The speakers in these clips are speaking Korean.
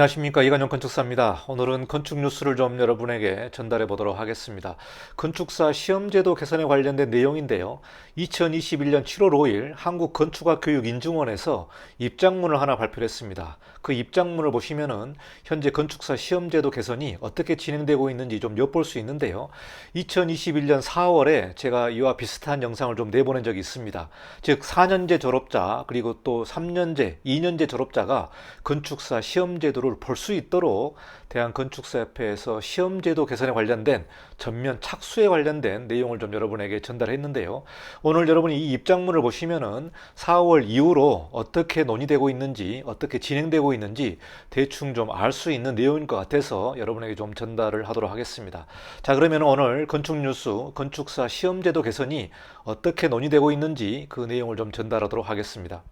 안녕하십니까, 이관용 건축사입니다. 오늘은 건축 뉴스를 좀 여러분에게 전달해 보도록 하겠습니다. 건축사 시험제도 개선에 관련된 내용인데요. 2021년 7월 5일 한국건축학교육인증원에서 입장문을 하나 발표를 했습니다. 그 입장문을 보시면은 현재 건축사 시험제도 개선이 어떻게 진행되고 있는지 좀 엿볼 수 있는데요. 2021년 4월에 제가 이와 비슷한 영상을 좀 내보낸 적이 있습니다. 즉 4년제 졸업자 그리고 또 3년제, 2년제 졸업자가 건축사 시험제도를 볼 수 있도록 대한건축사협회에서 시험제도 개선에 관련된 전면 착수에 관련된 내용을 좀 여러분에게 전달했는데요. 오늘 여러분이 이 입장문을 보시면은 4월 이후로 어떻게 논의되고 있는지, 어떻게 진행되고 있는지 대충 좀 알 수 있는 내용인 것 같아서 여러분에게 좀 전달을 하도록 하겠습니다. 자, 그러면 오늘 건축뉴스, 건축사 시험제도 개선이 어떻게 논의되고 있는지 그 내용을 좀 전달하도록 하겠습니다.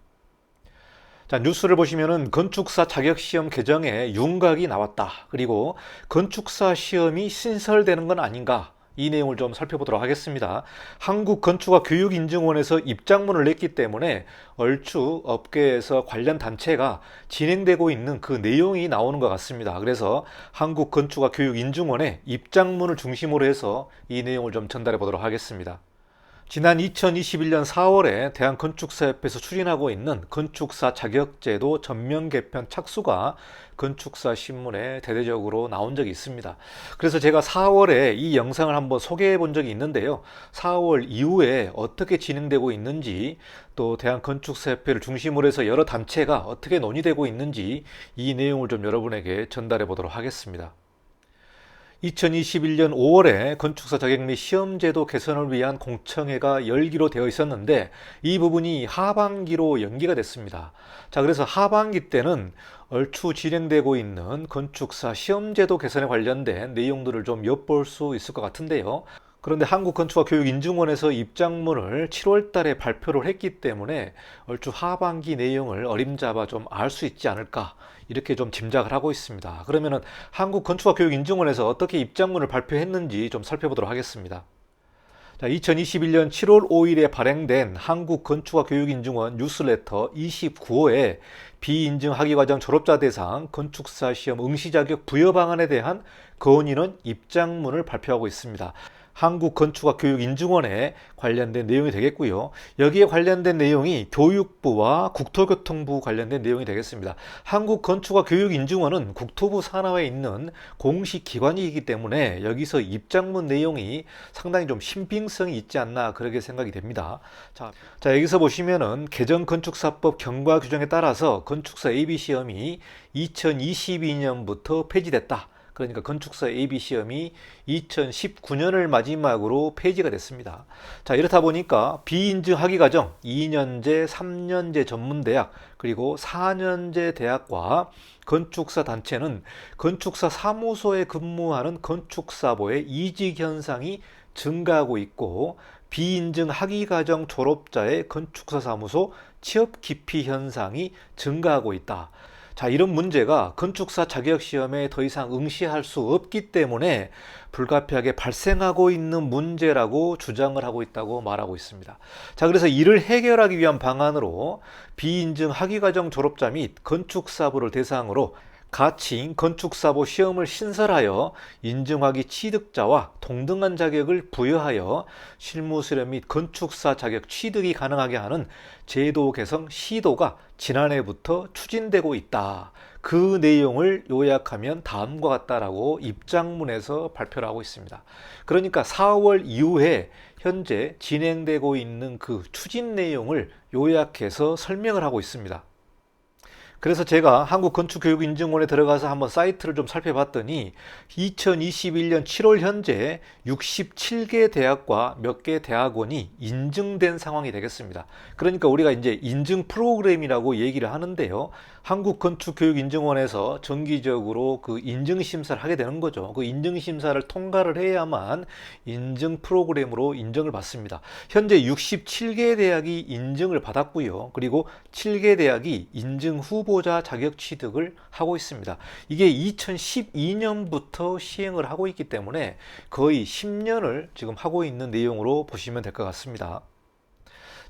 자, 뉴스를 보시면은 건축사 자격시험 개정에 윤곽이 나왔다. 그리고 건축사 시험이 신설되는 건 아닌가? 이 내용을 좀 살펴보도록 하겠습니다. 한국건축학교육인증원에서 입장문을 냈기 때문에 얼추 업계에서 관련 단체가 진행되고 있는 그 내용이 나오는 것 같습니다. 그래서 한국건축학교육인증원의 입장문을 중심으로 해서 이 내용을 좀 전달해 보도록 하겠습니다. 지난 2021년 4월에 대한건축사협회에서 추진하고 있는 건축사 자격제도 전면 개편 착수가 건축사 신문에 대대적으로 나온 적이 있습니다. 그래서 제가 4월에 이 영상을 한번 소개해 본 적이 있는데요. 4월 이후에 어떻게 진행되고 있는지, 또 대한건축사협회를 중심으로 해서 여러 단체가 어떻게 논의되고 있는지 이 내용을 좀 여러분에게 전달해 보도록 하겠습니다. 2021년 5월에 건축사 자격 및 시험제도 개선을 위한 공청회가 열기로 되어 있었는데 이 부분이 하반기로 연기가 됐습니다. 자, 그래서 하반기 때는 얼추 진행되고 있는 건축사 시험제도 개선에 관련된 내용들을 좀 엿볼 수 있을 것 같은데요. 그런데 한국건축학교육인증원에서 입장문을 7월 달에 발표를 했기 때문에 얼추 하반기 내용을 어림잡아 좀 알 수 있지 않을까, 이렇게 좀 짐작을 하고 있습니다. 그러면은 한국건축학교육인증원에서 어떻게 입장문을 발표했는지 좀 살펴보도록 하겠습니다. 자, 2021년 7월 5일에 발행된 한국건축학교육인증원 뉴스레터 29호에 비인증 학위과정 졸업자 대상 건축사 시험 응시 자격 부여 방안에 대한 건의는 입장문을 발표하고 있습니다. 한국건축학교육인증원에 관련된 내용이 되겠고요. 여기에 관련된 내용이 교육부와 국토교통부 관련된 내용이 되겠습니다. 한국건축학교육인증원은 국토부 산하에 있는 공식 기관이기 때문에 여기서 입장문 내용이 상당히 좀 신빙성이 있지 않나, 그렇게 생각이 됩니다. 자, 여기서 보시면은 개정건축사법 경과 규정에 따라서 건축사 AB시험이 2022년부터 폐지됐다. 그러니까 건축사 AB시험이 2019년을 마지막으로 폐지가 됐습니다. 자, 이렇다 보니까 비인증 학위과정 2년제, 3년제 전문대학, 그리고 4년제 대학과 건축사 단체는 건축사 사무소에 근무하는 건축사보의 이직 현상이 증가하고 있고, 비인증 학위과정 졸업자의 건축사 사무소 취업 기피 현상이 증가하고 있다. 자, 이런 문제가 건축사 자격시험에 더 이상 응시할 수 없기 때문에 불가피하게 발생하고 있는 문제라고 주장을 하고 있다고 말하고 있습니다. 자, 그래서 이를 해결하기 위한 방안으로 비인증 학위과정 졸업자 및 건축사부를 대상으로 가칭 건축사보 시험을 신설하여 인증학위 취득자와 동등한 자격을 부여하여 실무 수련 및 건축사 자격 취득이 가능하게 하는 제도 개선 시도가 지난해부터 추진되고 있다. 그 내용을 요약하면 다음과 같다라고 입장문에서 발표를 하고 있습니다. 그러니까 4월 이후에 현재 진행되고 있는 그 추진 내용을 요약해서 설명을 하고 있습니다. 그래서 제가 한국건축교육인증원에 들어가서 한번 사이트를 좀 살펴봤더니 2021년 7월 현재 67개 대학과 몇 개 대학원이 인증된 상황이 되겠습니다. 그러니까 우리가 이제 인증 프로그램이라고 얘기를 하는데요. 한국건축교육인증원에서 정기적으로 그 인증심사를 하게 되는 거죠. 그 인증심사를 통과를 해야만 인증 프로그램으로 인정을 받습니다. 현재 67개 대학이 인증을 받았고요. 그리고 7개 대학이 인증 후보자 자격 취득을 하고 있습니다. 이게 2012년부터 시행을 하고 있기 때문에 거의 10년을 지금 하고 있는 내용으로 보시면 될 것 같습니다.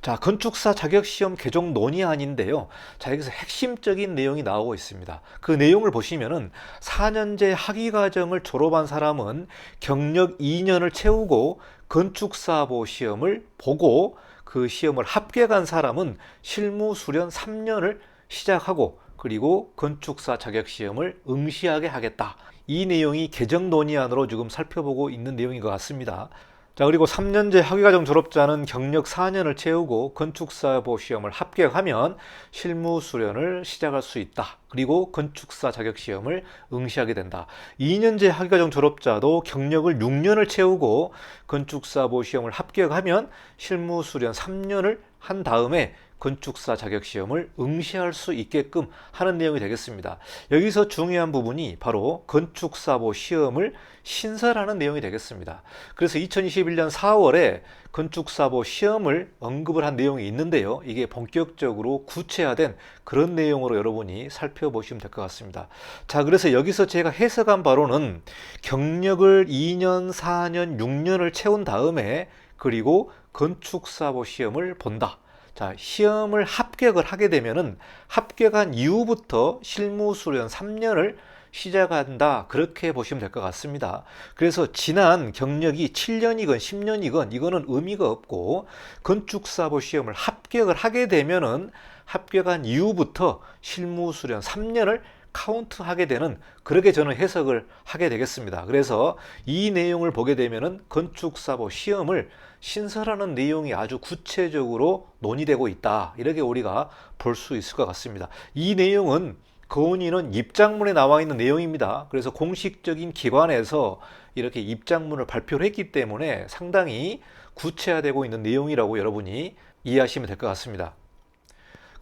자, 건축사 자격시험 개정 논의안인데요. 자, 여기서 핵심적인 내용이 나오고 있습니다. 그 내용을 보시면은 4년제 학위과정을 졸업한 사람은 경력 2년을 채우고 건축사보 시험을 보고 그 시험을 합격한 사람은 실무 수련 3년을 시작하고 그리고 건축사 자격시험을 응시하게 하겠다. 이 내용이 개정 논의안으로 지금 살펴보고 있는 내용인 것 같습니다. 자, 그리고 3년제 학위과정 졸업자는 경력 4년을 채우고 건축사보 시험을 합격하면 실무 수련을 시작할 수 있다. 그리고 건축사 자격 시험을 응시하게 된다. 2년제 학위과정 졸업자도 경력을 6년을 채우고 건축사보 시험을 합격하면 실무 수련 3년을 한 다음에 건축사 자격 시험을 응시할 수 있게끔 하는 내용이 되겠습니다. 여기서 중요한 부분이 바로 건축사보 시험을 신설하는 내용이 되겠습니다. 그래서 2021년 4월에 건축사보 시험을 언급을 한 내용이 있는데요. 이게 본격적으로 구체화된 그런 내용으로 여러분이 살펴보시면 될 것 같습니다. 자, 그래서 여기서 제가 해석한 바로는 경력을 2년, 4년, 6년을 채운 다음에 그리고 건축사보 시험을 본다. 자, 시험을 합격을 하게 되면은 합격한 이후부터 실무 수련 3년을 시작한다. 그렇게 보시면 될 것 같습니다. 그래서 지난 경력이 7년이건 10년이건 이거는 의미가 없고 건축사보 시험을 합격을 하게 되면은 합격한 이후부터 실무 수련 3년을 카운트하게 되는 그렇게 저는 해석을 하게 되겠습니다. 그래서 이 내용을 보게 되면은 건축사보 시험을 신설하는 내용이 아주 구체적으로 논의되고 있다. 이렇게 우리가 볼 수 있을 것 같습니다. 이 내용은 건의는 입장문에 나와 있는 내용입니다. 그래서 공식적인 기관에서 이렇게 입장문을 발표를 했기 때문에 상당히 구체화되고 있는 내용이라고 여러분이 이해하시면 될 것 같습니다.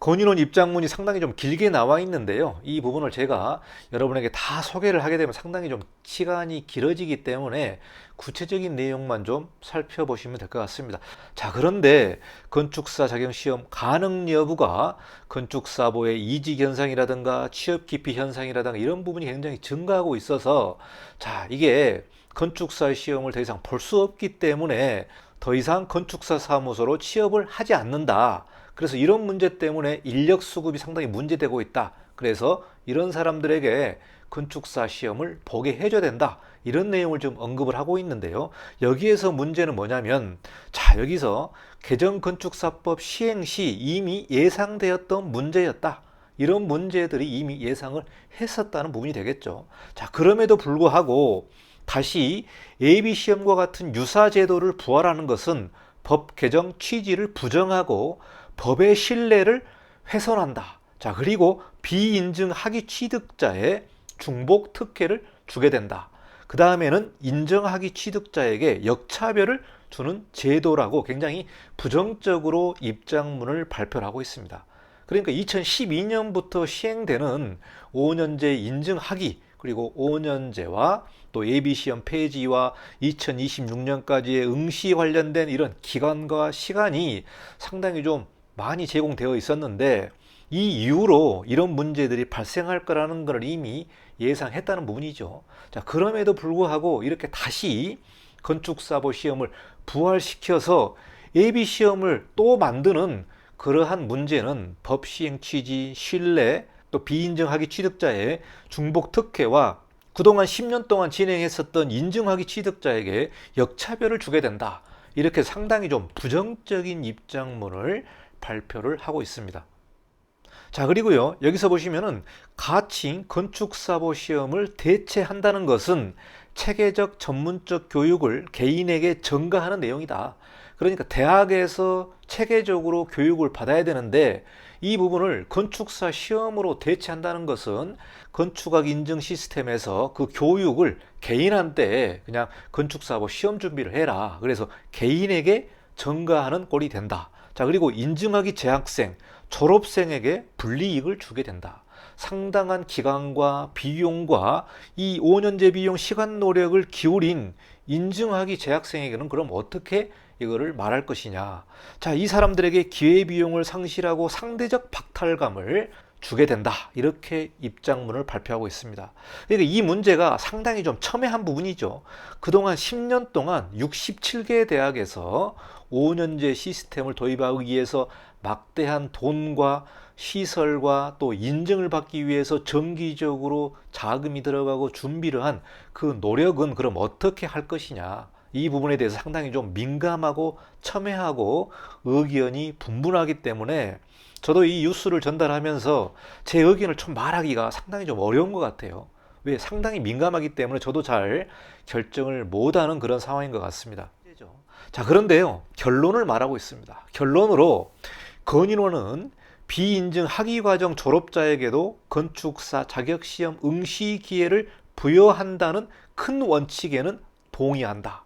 건의론 입장문이 상당히 좀 길게 나와 있는데요. 이 부분을 제가 여러분에게 다 소개를 하게 되면 상당히 좀 시간이 길어지기 때문에 구체적인 내용만 좀 살펴보시면 될 것 같습니다. 자, 그런데 건축사 자격시험 가능 여부가 건축사보의 이직 현상이라든가 취업 기피 현상이라든가 이런 부분이 굉장히 증가하고 있어서 자, 이게 건축사 시험을 더 이상 볼 수 없기 때문에 더 이상 건축사 사무소로 취업을 하지 않는다. 그래서 이런 문제 때문에 인력 수급이 상당히 문제되고 있다. 그래서 이런 사람들에게 건축사 시험을 보게 해줘야 된다. 이런 내용을 좀 언급을 하고 있는데요. 여기에서 문제는 뭐냐면 자, 여기서 개정건축사법 시행 시 이미 예상되었던 문제였다. 이런 문제들이 이미 예상을 했었다는 부분이 되겠죠. 자, 그럼에도 불구하고 다시 예비시험과 같은 유사 제도를 부활하는 것은 법 개정 취지를 부정하고 법의 신뢰를 훼손한다. 자, 그리고 비인증 학위 취득자의 중복 특혜를 주게 된다. 그 다음에는 인정 학위 취득자에게 역차별을 주는 제도라고 굉장히 부정적으로 입장문을 발표를 하고 있습니다. 그러니까 2012년부터 시행되는 5년제 인증 학위 그리고 5년제와 또 예비시험 폐지와 2026년까지의 응시 관련된 이런 기간과 시간이 상당히 좀 많이 제공되어 있었는데 이 이후로 이런 문제들이 발생할 거라는 걸 이미 예상했다는 부분이죠. 자, 그럼에도 불구하고 이렇게 다시 건축사보 시험을 부활시켜서 예비시험을 또 만드는 그러한 문제는 법 시행 취지, 신뢰, 또 비인정학위 취득자의 중복 특혜와 그동안 10년 동안 진행했었던 인증학위 취득자에게 역차별을 주게 된다. 이렇게 상당히 좀 부정적인 입장문을 발표를 하고 있습니다. 자, 그리고요, 여기서 보시면은 가칭 건축사보 시험을 대체한다는 것은 체계적 전문적 교육을 개인에게 전가하는 내용이다. 그러니까 대학에서 체계적으로 교육을 받아야 되는데 이 부분을 건축사 시험으로 대체한다는 것은 건축학 인증 시스템에서 그 교육을 개인한테 그냥 건축사보 시험 준비를 해라. 그래서 개인에게 전가하는 꼴이 된다. 자, 그리고 인증학위 재학생, 졸업생에게 불이익을 주게 된다. 상당한 기간과 비용과 이 5년제 비용 시간 노력을 기울인 인증학위 재학생에게는 그럼 어떻게 이거를 말할 것이냐. 자, 이 사람들에게 기회비용을 상실하고 상대적 박탈감을 주게 된다. 이렇게 입장문을 발표하고 있습니다. 그러니까 이 문제가 상당히 좀 첨예한 부분이죠. 그동안 10년 동안 67개 대학에서 5년제 시스템을 도입하기 위해서 막대한 돈과 시설과 또 인증을 받기 위해서 정기적으로 자금이 들어가고 준비를 한 그 노력은 그럼 어떻게 할 것이냐. 이 부분에 대해서 상당히 좀 민감하고 첨예하고 의견이 분분하기 때문에 저도 이 뉴스를 전달하면서 제 의견을 좀 말하기가 상당히 좀 어려운 것 같아요. 왜? 상당히 민감하기 때문에 저도 잘 결정을 못하는 그런 상황인 것 같습니다. 자, 그런데요, 결론을 말하고 있습니다. 결론으로 건인원은 비인증 학위과정 졸업자에게도 건축사 자격시험 응시 기회를 부여한다는 큰 원칙에는 동의한다.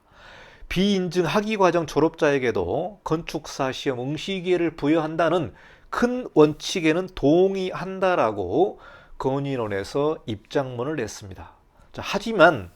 비인증 학위과정 졸업자에게도 건축사 시험 응시 기회를 부여한다는 큰 원칙에는 동의한다라고 건인원에서 입장문을 냈습니다. 자, 하지만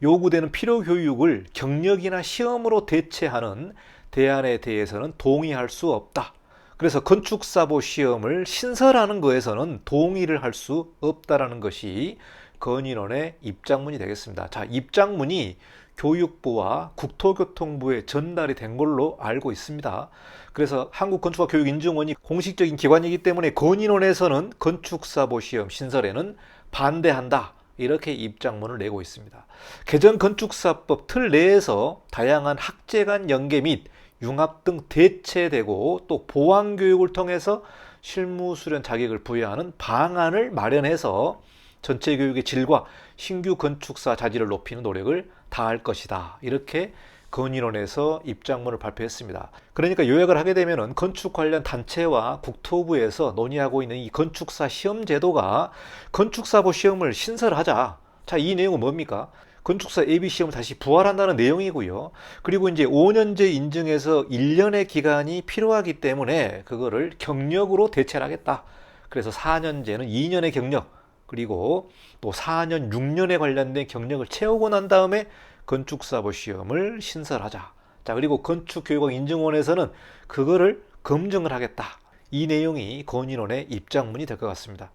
요구되는 필요 교육을 경력이나 시험으로 대체하는 대안에 대해서는 동의할 수 없다. 그래서 건축사보 시험을 신설하는 것에서는 동의를 할 수 없다라는 것이 건인원의 입장문이 되겠습니다. 자, 입장문이 교육부와 국토교통부에 전달이 된 걸로 알고 있습니다. 그래서 한국건축학교육인증원이 공식적인 기관이기 때문에 건인원에서는 건축사보 시험 신설에는 반대한다. 이렇게 입장문을 내고 있습니다. 개정건축사법 틀 내에서 다양한 학제 간 연계 및 융합 등 대체되고 또 보완교육을 통해서 실무 수련 자격을 부여하는 방안을 마련해서 전체 교육의 질과 신규 건축사 자질을 높이는 노력을 다할 것이다. 이렇게 건인원에서 입장문을 발표했습니다. 그러니까 요약을 하게 되면 건축 관련 단체와 국토부에서 논의하고 있는 이 건축사 시험 제도가 건축사보 시험을 신설하자. 자, 이 내용은 뭡니까? 건축사 예비 시험을 다시 부활한다는 내용이고요. 그리고 이제 5년제 인증에서 1년의 기간이 필요하기 때문에 그거를 경력으로 대체를 하겠다. 그래서 4년제는 2년의 경력, 그리고 또 4년, 6년에 관련된 경력을 채우고 난 다음에 건축사보 시험을 신설하자. 자, 그리고 건축교육원인증원에서는 그거를 검증을 하겠다. 이 내용이 건인원의 입장문이 될 것 같습니다.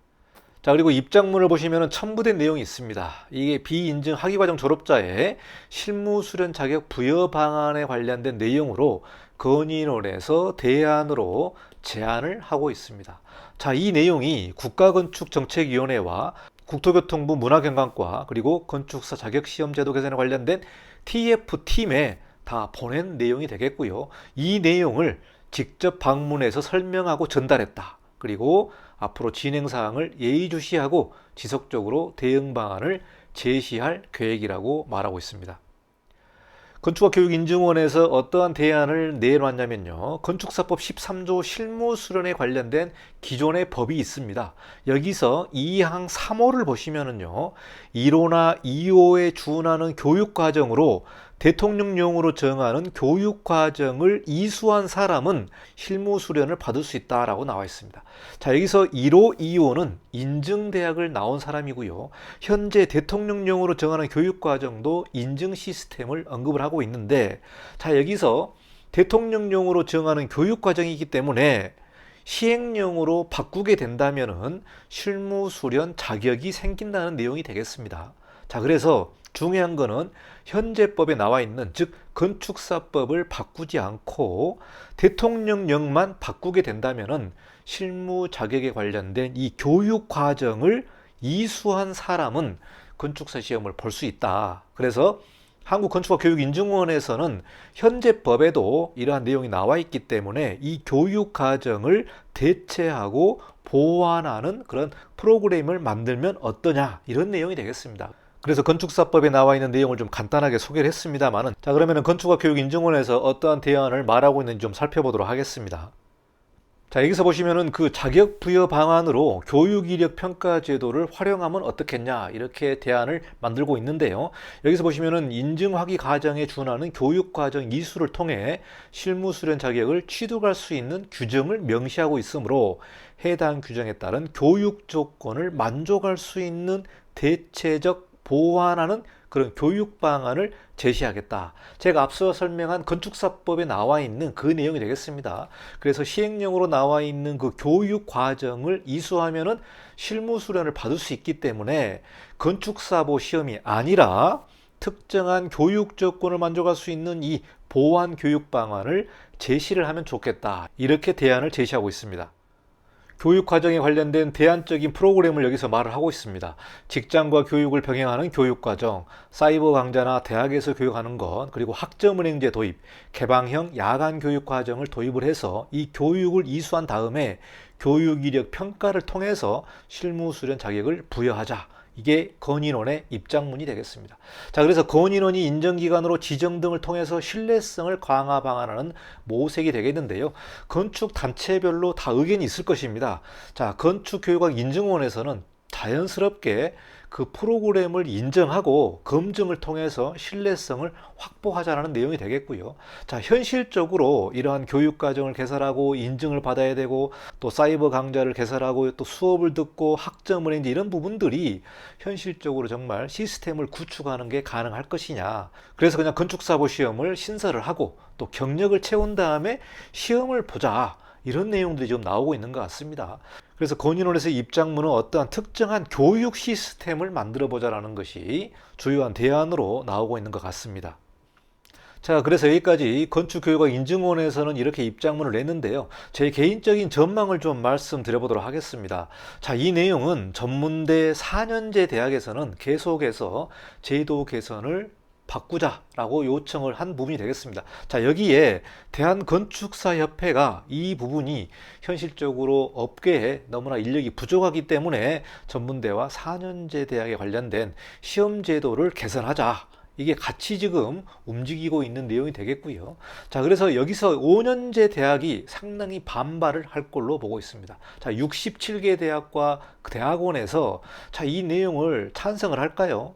자, 그리고 입장문을 보시면 첨부된 내용이 있습니다. 이게 비인증 학위과정 졸업자의 실무 수련 자격 부여 방안에 관련된 내용으로 건인원에서 대안으로 제안을 하고 있습니다. 자, 이 내용이 국가건축정책위원회와 국토교통부 문화경관과 그리고 건축사 자격시험제도 개선에 관련된 TF팀에 다 보낸 내용이 되겠고요. 이 내용을 직접 방문해서 설명하고 전달했다. 그리고 앞으로 진행사항을 예의주시하고 지속적으로 대응 방안을 제시할 계획이라고 말하고 있습니다. 건축학교육인증원에서 어떠한 대안을 내놨냐면요. 건축사법 13조 실무 수련에 관련된 기존의 법이 있습니다. 여기서 2항 3호를 보시면은요. 1호나 2호에 준하는 교육과정으로 대통령령으로 정하는 교육과정을 이수한 사람은 실무 수련을 받을 수 있다라고 나와 있습니다. 자, 여기서 1호, 2호는 인증대학을 나온 사람이고요. 현재 대통령령으로 정하는 교육과정도 인증 시스템을 언급을 하고 있는데, 자, 여기서 대통령령으로 정하는 교육과정이기 때문에 시행령으로 바꾸게 된다면은 실무 수련 자격이 생긴다는 내용이 되겠습니다. 자, 그래서 중요한 거는 현재 법에 나와 있는, 즉 건축사법을 바꾸지 않고 대통령령만 바꾸게 된다면은 실무 자격에 관련된 이 교육 과정을 이수한 사람은 건축사 시험을 볼 수 있다. 그래서 한국건축학교육인증원에서는 현재 법에도 이러한 내용이 나와 있기 때문에 이 교육 과정을 대체하고 보완하는 그런 프로그램을 만들면 어떠냐, 이런 내용이 되겠습니다. 그래서 건축사법에 나와 있는 내용을 좀 간단하게 소개를 했습니다만은, 자, 그러면은 건축학교육인증원에서 어떠한 대안을 말하고 있는지 좀 살펴보도록 하겠습니다. 자, 여기서 보시면은 그 자격 부여 방안으로 교육 이력 평가 제도를 활용하면 어떻겠냐, 이렇게 대안을 만들고 있는데요. 여기서 보시면은 인증 학위 과정에 준하는 교육 과정 이수를 통해 실무 수련 자격을 취득할 수 있는 규정을 명시하고 있으므로 해당 규정에 따른 교육 조건을 만족할 수 있는 대체적 보완하는 그런 교육 방안을 제시하겠다. 제가 앞서 설명한 건축사법에 나와 있는 그 내용이 되겠습니다. 그래서 시행령으로 나와 있는 그 교육 과정을 이수하면은 실무 수련을 받을 수 있기 때문에 건축사보 시험이 아니라 특정한 교육 조건을 만족할 수 있는 이 보완 교육 방안을 제시를 하면 좋겠다. 이렇게 대안을 제시하고 있습니다. 교육 과정에 관련된 대안적인 프로그램을 여기서 말을 하고 있습니다. 직장과 교육을 병행하는 교육 과정, 사이버 강좌나 대학에서 교육하는 것, 그리고 학점은행제 도입, 개방형 야간 교육 과정을 도입을 해서 이 교육을 이수한 다음에 교육 이력 평가를 통해서 실무 수련 자격을 부여하자. 이게 건인원의 입장문이 되겠습니다. 자, 그래서 건인원이 인정기관으로 지정 등을 통해서 신뢰성을 강화 방안하는 모색이 되겠는데요. 건축 단체별로 다 의견이 있을 것입니다. 자, 건축교육학 인증원에서는 자연스럽게 그 프로그램을 인정하고 검증을 통해서 신뢰성을 확보하자는 내용이 되겠고요. 자, 현실적으로 이러한 교육 과정을 개설하고 인증을 받아야 되고 또 사이버 강좌를 개설하고 또 수업을 듣고 학점을 이제 이런 부분들이 현실적으로 정말 시스템을 구축하는 게 가능할 것이냐. 그래서 그냥 건축사보 시험을 신설을 하고 또 경력을 채운 다음에 시험을 보자. 이런 내용들이 좀 나오고 있는 것 같습니다. 그래서 건인원에서 입장문은 어떠한 특정한 교육 시스템을 만들어 보자라는 것이 주요한 대안으로 나오고 있는 것 같습니다. 자, 그래서 여기까지 건축교육학 인증원에서는 이렇게 입장문을 냈는데요. 제 개인적인 전망을 좀 말씀드려보도록 하겠습니다. 자, 이 내용은 전문대 4년제 대학에서는 계속해서 제도 개선을 바꾸자라고 요청을 한 부분이 되겠습니다. 자, 여기에 대한건축사협회가 이 부분이 현실적으로 업계에 너무나 인력이 부족하기 때문에 전문대와 4년제 대학에 관련된 시험 제도를 개선하자. 이게 같이 지금 움직이고 있는 내용이 되겠고요. 자, 그래서 여기서 5년제 대학이 상당히 반발을 할 걸로 보고 있습니다. 자, 67개 대학과 대학원에서 자, 이 내용을 찬성을 할까요?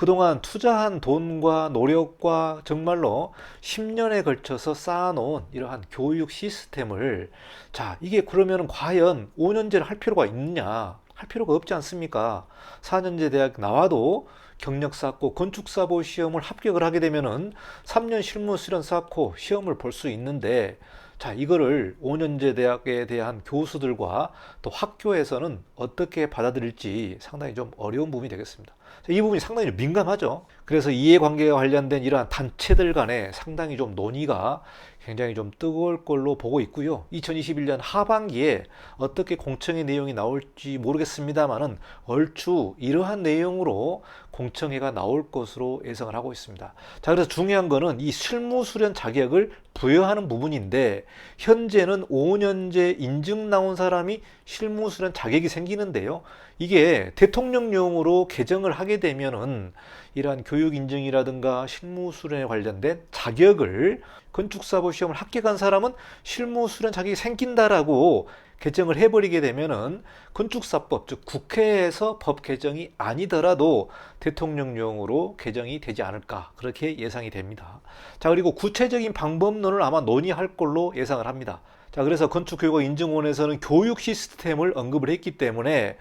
그동안 투자한 돈과 노력과 정말로 10년에 걸쳐서 쌓아놓은 이러한 교육 시스템을 자, 이게 그러면 과연 5년제를 할 필요가 있느냐? 할 필요가 없지 않습니까? 4년제 대학 나와도 경력 쌓고 건축사보 시험을 합격을 하게 되면은 3년 실무 수련 쌓고 시험을 볼 수 있는데 자, 이거를 5년제 대학에 대한 교수들과 또 학교에서는 어떻게 받아들일지 상당히 좀 어려운 부분이 되겠습니다. 이 부분이 상당히 민감하죠. 그래서 이해관계와 관련된 이러한 단체들 간에 상당히 좀 논의가 굉장히 좀 뜨거울 걸로 보고 있고요. 2021년 하반기에 어떻게 공청회 내용이 나올지 모르겠습니다만은 얼추 이러한 내용으로 공청회가 나올 것으로 예상을 하고 있습니다. 자, 그래서 중요한 거는 이 실무 수련 자격을 부여하는 부분인데 현재는 5년제 인증 나온 사람이 실무 수련 자격이 생기는데요. 이게 대통령령으로 개정을 하게 되면은 이러한 교육 인증이라든가 실무 수련에 관련된 자격을 건축사보 시험을 합격한 사람은 실무 수련 자격이 생긴다라고 개정을 해버리게 되면은 건축사법, 즉 국회에서 법 개정이 아니더라도 대통령령으로 개정이 되지 않을까 그렇게 예상이 됩니다. 자, 그리고 구체적인 방법론을 아마 논의할 걸로 예상을 합니다. 자, 그래서 건축교육학 인증원에서는 교육 시스템을 언급을 했기 때문에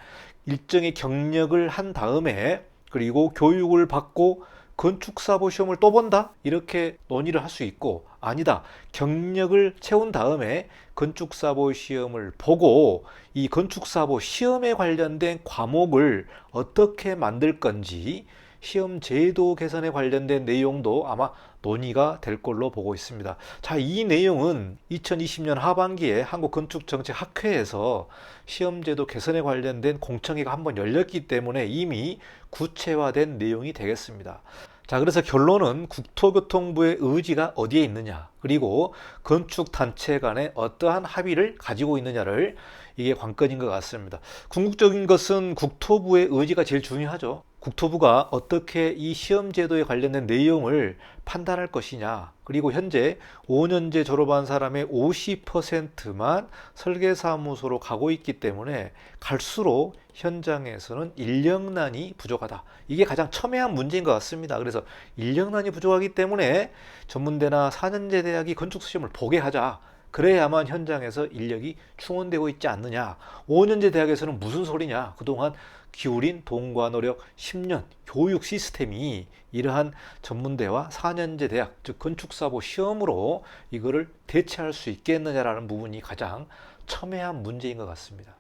일정의 경력을 한 다음에 그리고 교육을 받고 건축사보 시험을 또 본다? 이렇게 논의를 할 수 있고 아니다. 경력을 채운 다음에 건축사보 시험을 보고 이 건축사보 시험에 관련된 과목을 어떻게 만들 건지 시험 제도 개선에 관련된 내용도 아마 논의가 될 걸로 보고 있습니다. 자, 이 내용은 2020년 하반기에 한국건축정책학회에서 시험제도 개선에 관련된 공청회가 한번 열렸기 때문에 이미 구체화된 내용이 되겠습니다. 자, 그래서 결론은 국토교통부의 의지가 어디에 있느냐, 그리고 건축단체 간에 어떠한 합의를 가지고 있느냐를 이게 관건인 것 같습니다. 궁극적인 것은 국토부의 의지가 제일 중요하죠. 국토부가 어떻게 이 시험제도에 관련된 내용을 판단할 것이냐, 그리고 현재 5년제 졸업한 사람의 50%만 설계사무소로 가고 있기 때문에 갈수록 현장에서는 인력난이 부족하다. 이게 가장 첨예한 문제인 것 같습니다. 그래서 인력난이 부족하기 때문에 전문대나 4년제 대학이 건축시험을 보게 하자. 그래야만 현장에서 인력이 충원되고 있지 않느냐. 5년제 대학에서는 무슨 소리냐. 그동안 기울인 돈과 노력 10년 교육 시스템이 이러한 전문대와 4년제 대학, 즉 건축사보 시험으로 이거를 대체할 수 있겠느냐라는 부분이 가장 첨예한 문제인 것 같습니다.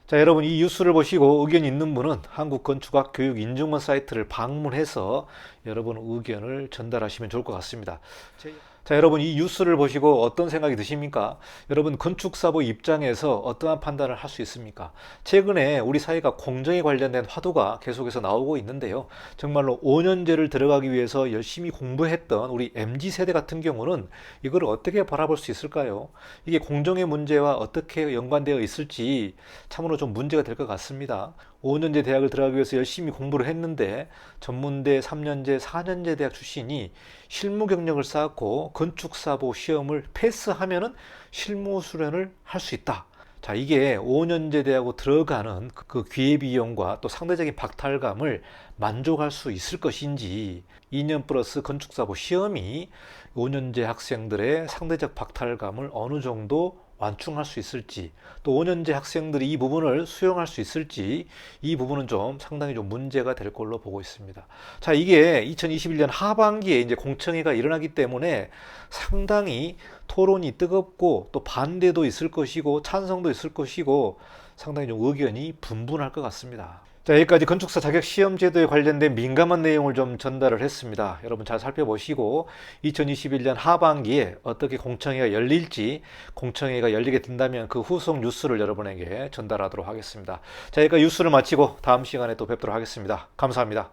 자, 여러분 이 뉴스를 보시고 의견 있는 분은 한국건축학 교육인증원 사이트를 방문해서 여러분 의견을 전달하시면 좋을 것 같습니다. 자, 여러분 이 뉴스를 보시고 어떤 생각이 드십니까? 여러분 건축사보 입장에서 어떠한 판단을 할 수 있습니까? 최근에 우리 사회가 공정에 관련된 화두가 계속해서 나오고 있는데요. 정말로 5년제를 들어가기 위해서 열심히 공부했던 우리 MZ세대 같은 경우는 이걸 어떻게 바라볼 수 있을까요? 이게 공정의 문제와 어떻게 연관되어 있을지 참으로 좀 문제가 될 것 같습니다. 5년제 대학을 들어가기 위해서 열심히 공부를 했는데 전문대 3년제, 4년제 대학 출신이 실무 경력을 쌓고 건축사보 시험을 패스하면은 실무 수련을 할 수 있다. 자, 이게 5년제 대학으로 들어가는 그 기회비용과 또 상대적인 박탈감을 만족할 수 있을 것인지 2년 플러스 건축사보 시험이 5년제 학생들의 상대적 박탈감을 어느 정도 완충할 수 있을지, 또 5년제 학생들이 이 부분을 수용할 수 있을지, 이 부분은 좀 상당히 좀 문제가 될 걸로 보고 있습니다. 자, 이게 2021년 하반기에 이제 공청회가 일어나기 때문에 상당히 토론이 뜨겁고 또 반대도 있을 것이고 찬성도 있을 것이고 상당히 좀 의견이 분분할 것 같습니다. 자, 여기까지 건축사 자격 시험 제도에 관련된 민감한 내용을 좀 전달을 했습니다. 여러분 잘 살펴보시고 2021년 하반기에 어떻게 공청회가 열릴지, 공청회가 열리게 된다면 그 후속 뉴스를 여러분에게 전달하도록 하겠습니다. 자, 여기까지 뉴스를 마치고 다음 시간에 또 뵙도록 하겠습니다. 감사합니다.